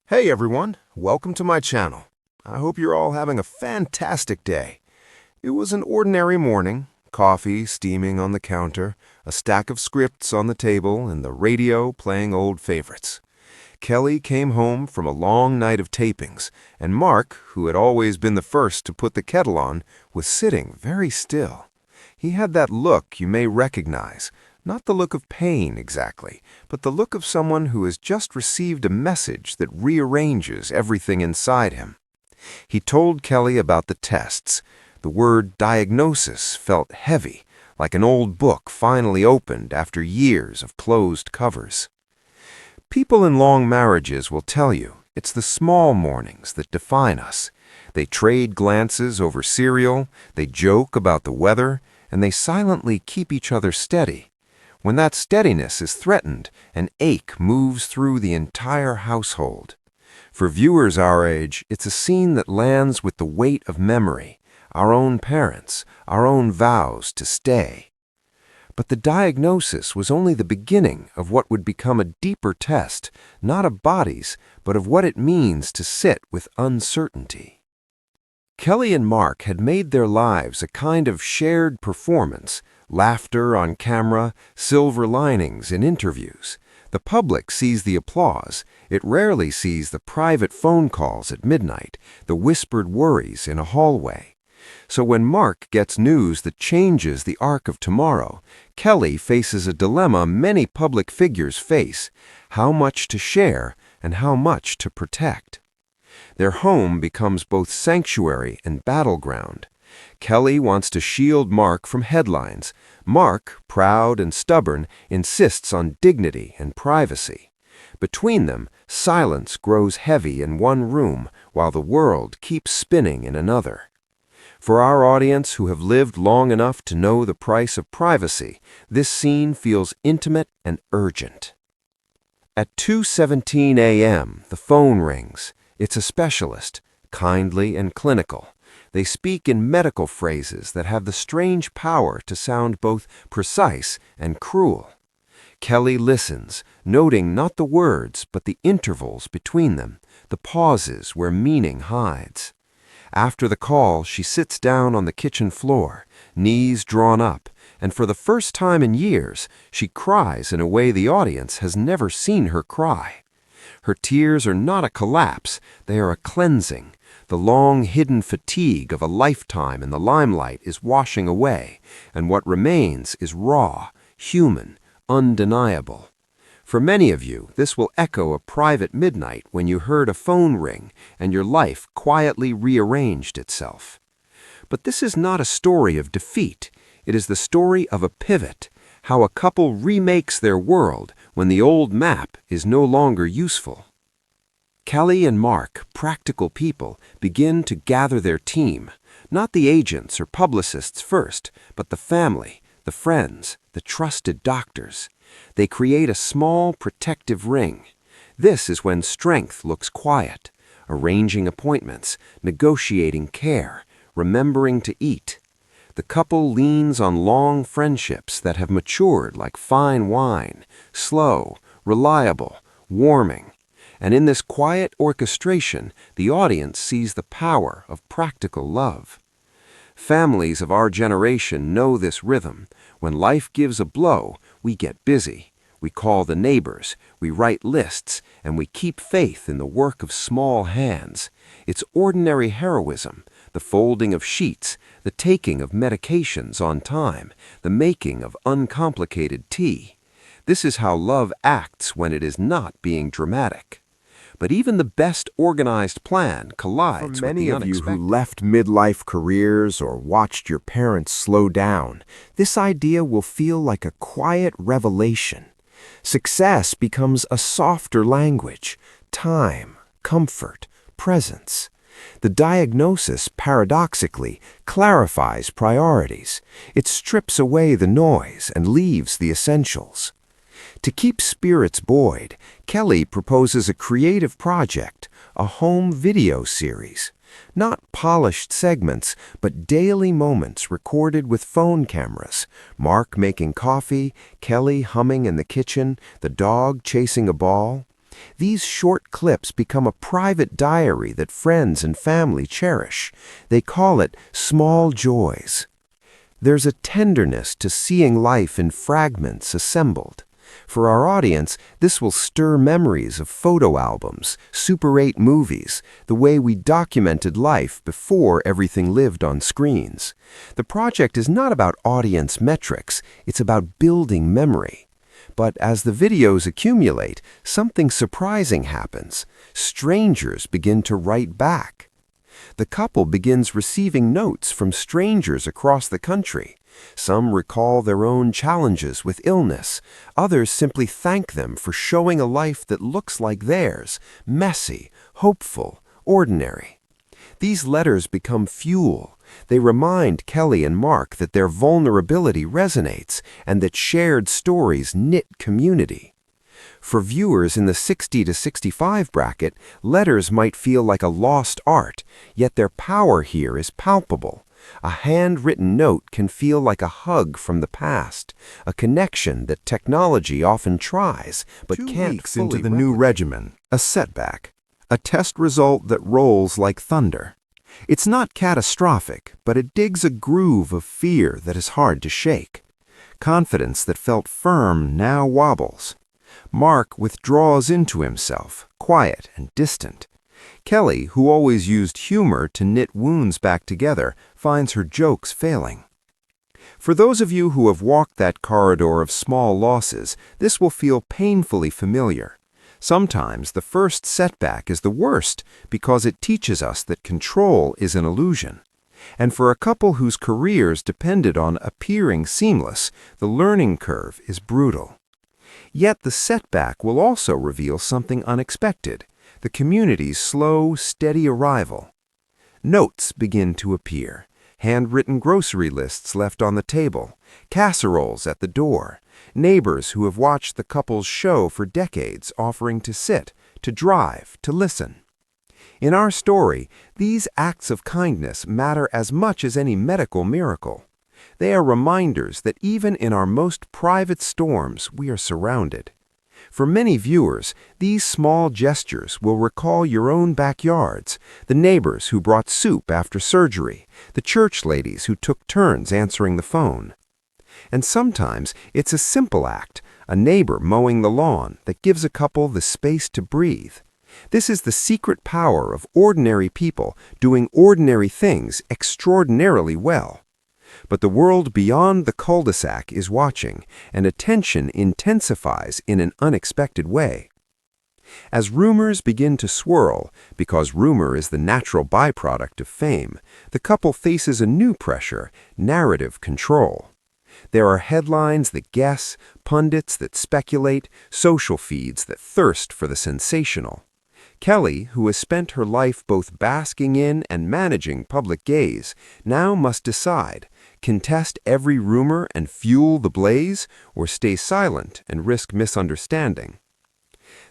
Hey everyone, welcome to my channel. I hope you're all having a fantastic day. It was an ordinary morning, coffee steaming on the counter, a stack of scripts on the table, and the radio playing old favorites. Kelly came home from a long night of tapings, and Mark, who had always been the first to put the kettle on, was sitting very still. He had that look you may recognize. Not the look of pain exactly, but the look of someone who has just received a message that rearranges everything inside him. He told Kelly about the tests. The word diagnosis felt heavy, like an old book finally opened after years of closed covers. People in long marriages will tell you it's the small mornings that define us. They trade glances over cereal, they joke about the weather, and they silently keep each other steady. When that steadiness is threatened, an ache moves through the entire household. For viewers our age, it's a scene that lands with the weight of memory, our own parents, our own vows to stay. But the diagnosis was only the beginning of what would become a deeper test, not of bodies, but of what it means to sit with uncertainty. Kelly and Mark had made their lives a kind of shared performance. Laughter on camera, silver linings in interviews. The public sees the applause. It rarely sees the private phone calls at midnight, the whispered worries in a hallway. So when Mark gets news that changes the arc of tomorrow, Kelly faces a dilemma many public figures face: how much to share and how much to protect. Their home becomes both sanctuary and battleground. Kelly wants to shield Mark from headlines. Mark, proud and stubborn, insists on dignity and privacy. Between them, silence grows heavy in one room while the world keeps spinning in another. For our audience who have lived long enough to know the price of privacy, this scene feels intimate and urgent. At 2:17 a.m., the phone rings. It's a specialist, kindly and clinical. They speak in medical phrases that have the strange power to sound both precise and cruel. Kelly listens, noting not the words but the intervals between them, the pauses where meaning hides. After the call, she sits down on the kitchen floor, knees drawn up, and for the first time in years, she cries in a way the audience has never seen her cry. Her tears are not a collapse, they are a cleansing. The long hidden fatigue of a lifetime in the limelight is washing away, and what remains is raw, human, undeniable. For many of you, this will echo a private midnight when you heard a phone ring and your life quietly rearranged itself. But this is not a story of defeat. It is the story of a pivot, how a couple remakes their world when the old map is no longer useful. Kelly and Mark, practical people, begin to gather their team, not the agents or publicists first, but the family, the friends, the trusted doctors. They create a small protective ring. This is when strength looks quiet, arranging appointments, negotiating care, remembering to eat. The couple leans on long friendships that have matured like fine wine, slow, reliable, warming. And in this quiet orchestration, the audience sees the power of practical love. Families of our generation know this rhythm. When life gives a blow, we get busy. We call the neighbors, we write lists, and we keep faith in the work of small hands. It's ordinary heroism, the folding of sheets, the taking of medications on time, the making of uncomplicated tea. This is how love acts when it is not being dramatic. But even the best organized plan collides with the unexpected. For many of you who left midlife careers or watched your parents slow down, this idea will feel like a quiet revelation. Success becomes a softer language: time, comfort, presence. The diagnosis, paradoxically, clarifies priorities. It strips away the noise and leaves the essentials. To keep spirits buoyed, Kelly proposes a creative project, a home video series. Not polished segments, but daily moments recorded with phone cameras. Mark making coffee, Kelly humming in the kitchen, the dog chasing a ball. These short clips become a private diary that friends and family cherish. They call it small joys. There's a tenderness to seeing life in fragments assembled. For our audience, this will stir memories of photo albums, Super 8 movies, the way we documented life before everything lived on screens. The project is not about audience metrics, it's about building memory. But as the videos accumulate, something surprising happens. Strangers begin to write back. The couple begins receiving notes from strangers across the country. Some recall their own challenges with illness. Others simply thank them for showing a life that looks like theirs, messy, hopeful, ordinary. These letters become fuel. They remind Kelly and Mark that their vulnerability resonates and that shared stories knit community. For viewers in the 60 to 65 bracket, letters might feel like a lost art, yet their power here is palpable. A handwritten note can feel like a hug from the past, a connection that technology often tries but can't fully replicate. 2 weeks into the new regimen, a setback, a test result that rolls like thunder. It's not catastrophic, but it digs a groove of fear that is hard to shake. Confidence that felt firm now wobbles. Mark withdraws into himself, quiet and distant. Kelly, who always used humor to knit wounds back together, finds her jokes failing. For those of you who have walked that corridor of small losses, this will feel painfully familiar. Sometimes the first setback is the worst because it teaches us that control is an illusion. And for a couple whose careers depended on appearing seamless, the learning curve is brutal. Yet the setback will also reveal something unexpected, the community's slow, steady arrival. Notes begin to appear, handwritten grocery lists left on the table, casseroles at the door, neighbors who have watched the couple's show for decades offering to sit, to drive, to listen. In our story, these acts of kindness matter as much as any medical miracle. They are reminders that even in our most private storms, we are surrounded. For many viewers, these small gestures will recall your own backyards, the neighbors who brought soup after surgery, the church ladies who took turns answering the phone. And sometimes it's a simple act, a neighbor mowing the lawn, that gives a couple the space to breathe. This is the secret power of ordinary people doing ordinary things extraordinarily well. But the world beyond the cul-de-sac is watching, and attention intensifies in an unexpected way. As rumors begin to swirl, because rumor is the natural byproduct of fame, the couple faces a new pressure, narrative control. There are headlines that guess, pundits that speculate, social feeds that thirst for the sensational. Kelly, who has spent her life both basking in and managing public gaze, now must decide: contest every rumor and fuel the blaze, or stay silent and risk misunderstanding.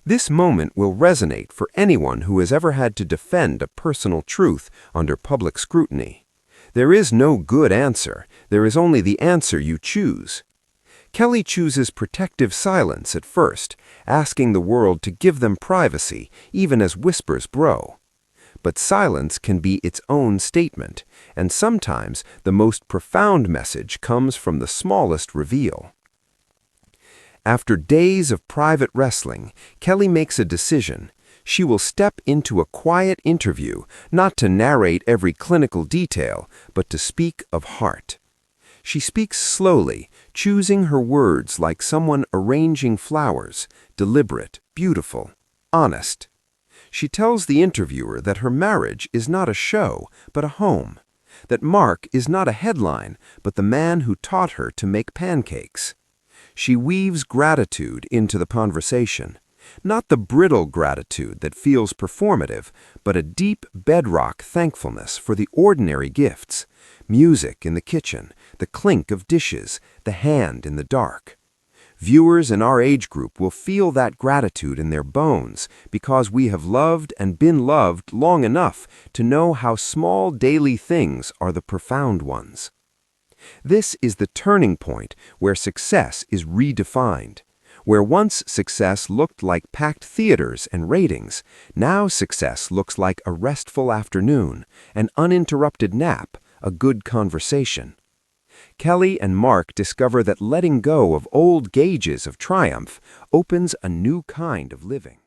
This moment will resonate for anyone who has ever had to defend a personal truth under public scrutiny. There is no good answer, there is only the answer you choose. Kelly chooses protective silence at first, asking the world to give them privacy, even as whispers grow. But silence can be its own statement, and sometimes the most profound message comes from the smallest reveal. After days of private wrestling, Kelly makes a decision. She will step into a quiet interview, not to narrate every clinical detail, but to speak of heart. She speaks slowly, choosing her words like someone arranging flowers, deliberate, beautiful, honest. She tells the interviewer that her marriage is not a show, but a home, that Mark is not a headline, but the man who taught her to make pancakes. She weaves gratitude into the conversation, not the brittle gratitude that feels performative, but a deep bedrock thankfulness for the ordinary gifts: music in the kitchen, the clink of dishes, the hand in the dark. Viewers in our age group will feel that gratitude in their bones because we have loved and been loved long enough to know how small daily things are the profound ones. This is the turning point where success is redefined, Where once success looked like packed theaters and ratings, now success looks like a restful afternoon, an uninterrupted nap, a good conversation. Kelly and Mark discover that letting go of old gauges of triumph opens a new kind of living.